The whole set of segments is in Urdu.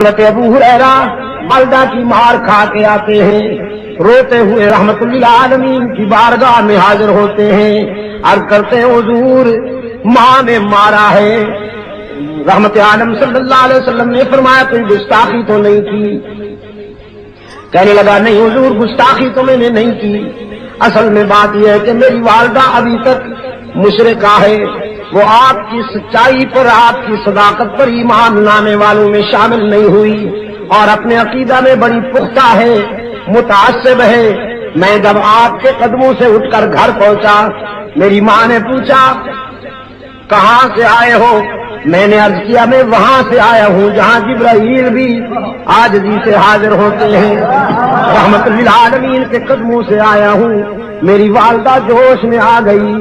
حضرت ابو ہریرہ مالدہ کی مار کھا کے آتے ہیں، روتے ہوئے رحمت للعالمین کی بارگاہ میں حاضر ہوتے ہیں، عرض کرتے ہیں حضور ماں نے مارا ہے۔ رحمت عالم صلی اللہ علیہ وسلم نے فرمایا کوئی گستاخی تو نہیں کی؟ کہنے لگا نہیں حضور گستاخی تو میں نے نہیں کی، اصل میں بات یہ ہے کہ میری والدہ ابھی تک مشرکہ ہے، وہ آپ کی سچائی پر آپ کی صداقت پر ایمان لانے والوں میں شامل نہیں ہوئی اور اپنے عقیدہ میں بڑی پختہ ہے، متعصب ہے۔ میں جب آپ کے قدموں سے اٹھ کر گھر پہنچا، میری ماں نے پوچھا کہاں سے آئے ہو؟ میں نے عرض کیا میں وہاں سے آیا ہوں جہاں جبرائیل بھی عاجزی سے حاضر ہوتے ہیں، رحمت للعالمین کے قدموں سے آیا ہوں۔ میری والدہ جوش میں آ گئی،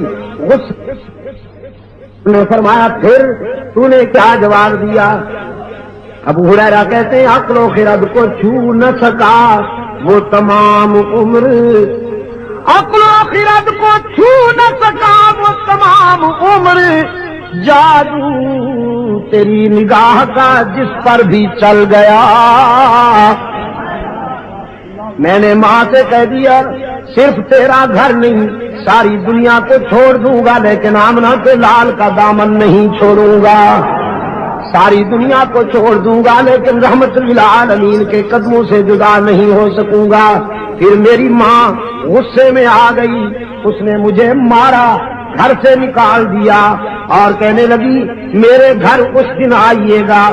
نے فرمایا پھر تو نے کیا جواب دیا؟ ابو ہریرہ کہتے ہیں عقل و خرد کو چھو نہ سکا وہ تمام عمر، عقل و خرد کو چھو نہ سکا وہ تمام عمر، جادو تیری نگاہ کا جس پر بھی چل گیا۔ میں نے ماں سے کہہ دیا صرف تیرا گھر نہیں ساری دنیا کو چھوڑ دوں گا لیکن آمنہ کے لال کا دامن نہیں چھوڑوں گا، ساری دنیا کو چھوڑ دوں گا لیکن رحمت للعالمین کے قدموں سے جدا نہیں ہو سکوں گا۔ پھر میری ماں غصے میں آ گئی، اس نے مجھے مارا، گھر سے نکال دیا اور کہنے لگی میرے گھر اس دن آئیے گا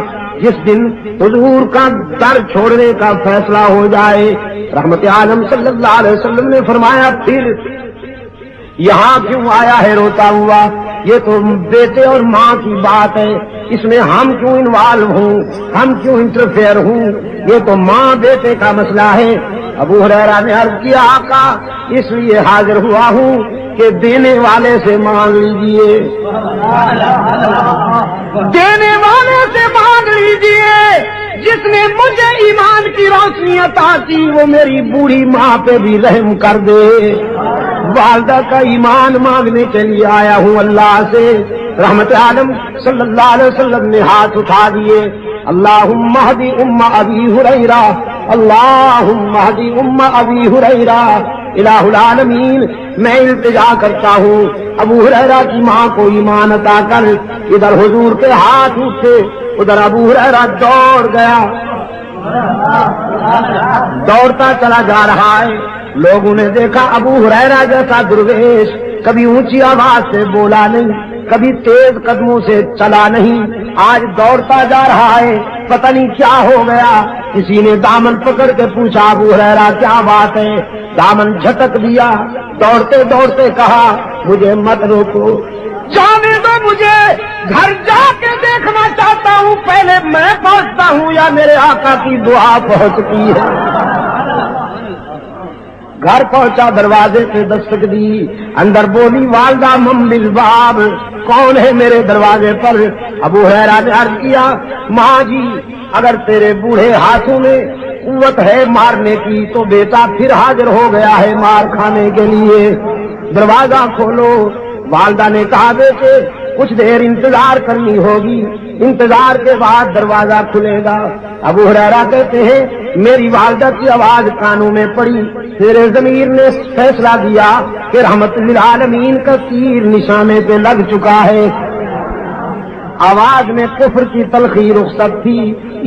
جس دن حضور کا در چھوڑنے کا فیصلہ ہو جائے۔ رحمت عالم صلی اللہ علیہ وسلم نے فرمایا پھر یہاں کیوں آیا ہے روتا ہوا؟ یہ تو بیٹے اور ماں کی بات ہے، اس میں ہم کیوں انوالو ہوں، ہم کیوں انٹرفیئر ہوں؟ یہ تو ماں بیٹے کا مسئلہ ہے۔ ابو ہریرہ نے عرض کیا آقا اس لیے حاضر ہوا ہوں کہ دینے والے سے مانگ لیجئے، دینے والے سے مانگ لیجئے، جس نے مجھے ایمان کی روشنی عطا کی وہ میری بوڑھی ماں پہ بھی رحم کر دے۔ والدہ کا ایمان مانگنے کے لیے آیا ہوں اللہ سے۔ رحمت عالم صلی اللہ علیہ وسلم نے ہاتھ اٹھا دیے، اللہم اہدی ام ابی ہریرہ، اللہم اہدی ام ابی ہریرہ۔ الہ العالمین میں التجا کرتا ہوں ابو ہریرہ کی ماں کو ایمان عطا کر۔ ادھر حضور کے ہاتھ اٹھے، ادھر ابو ہریرہ دوڑ گیا، دوڑتا چلا جا رہا ہے۔ لوگوں نے دیکھا ابو ہریرہ جیسا درویش کبھی اونچی آواز سے بولا نہیں، کبھی تیز قدموں سے چلا نہیں، آج دوڑتا جا رہا ہے، پتہ نہیں کیا ہو گیا۔ کسی نے دامن پکڑ کے پوچھا ابو ہریرہ کیا بات ہے؟ دامن جھٹک دیا، دوڑتے دوڑتے کہا مجھے مت روکو، جانے دو، مجھے گھر جا کے دیکھنا چاہتا ہوں، پہلے میں پہنچتا ہوں یا میرے آقا کی دعا پہنچتی ہے۔ گھر پہنچا، دروازے پہ دستک دی، اندر بولی والدہ من بالباب، کون ہے میرے دروازے پر؟ ابو ہریرہ نے عرض کیا ماں جی اگر تیرے بوڑھے ہاتھوں میں قوت ہے مارنے کی تو بیٹا پھر حاضر ہو گیا ہے مار کھانے کے لیے، دروازہ کھولو۔ والدہ نے کہا بیٹے کچھ دیر انتظار کرنی ہوگی، انتظار کے بعد دروازہ کھلے گا۔ ابو ہریرہ کہتے ہیں میری والدہ کی آواز کانوں میں پڑی، میرے ضمیر نے فیصلہ دیا کہ رحمت للعالمین کا تیر نشانے پہ لگ چکا ہے۔ آواز میں کفر کی تلخی رخصت تھی،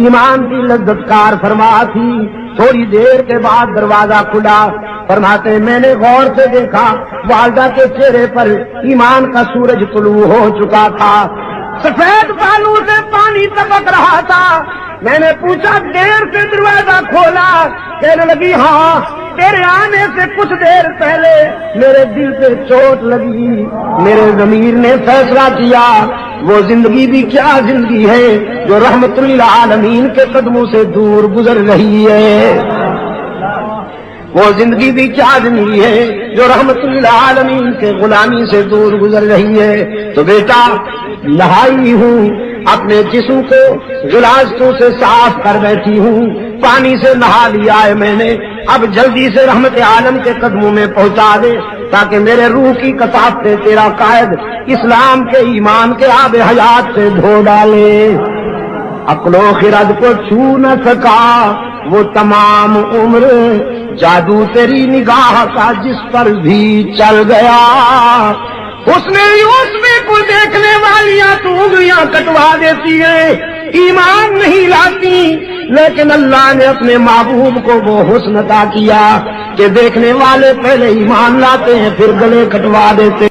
ایمان کی لذت کار فرما تھی۔ تھوڑی دیر کے بعد دروازہ کھلا، فرماتے میں نے غور سے دیکھا والدہ کے چہرے پر ایمان کا سورج طلوع ہو چکا تھا، سفید بالوں سے پانی ٹپک رہا تھا۔ میں نے پوچھا دیر سے دروازہ کھولا؟ کہنے لگی ہاں تیرے آنے سے کچھ دیر پہلے میرے دل پہ چوٹ لگی، میرے ضمیر نے فیصلہ کیا وہ زندگی بھی کیا زندگی ہے جو رحمت للعالمین کے قدموں سے دور گزر رہی ہے، وہ زندگی بھی کیا زندگی ہے جو رحمت للعالمین کے غلامی سے دور گزر رہی ہے۔ تو بیٹا نہائی ہوں، اپنے جسم کو غلاظتوں سے صاف کر بیٹھی ہوں، پانی سے نہا لیا ہے میں نے، اب جلدی سے رحمت عالم کے قدموں میں پہنچا دے تاکہ میرے روح کی کثافت تیرا قائد اسلام کے ایمان کے آب حیات سے دھو ڈالے۔ عقل و خرد کو چھو نہ سکا وہ تمام عمر جادو تیری نگاہ کا جس پر بھی چل گیا. اس نے یوسف کو دیکھنے والیاں تو انگلیاں کٹوا دیتی ہیں، ایمان نہیں لاتی، لیکن اللہ نے اپنے محبوب کو وہ حسن عطا کیا کہ دیکھنے والے پہلے ایمان لاتے ہیں پھر گلے کٹوا دیتے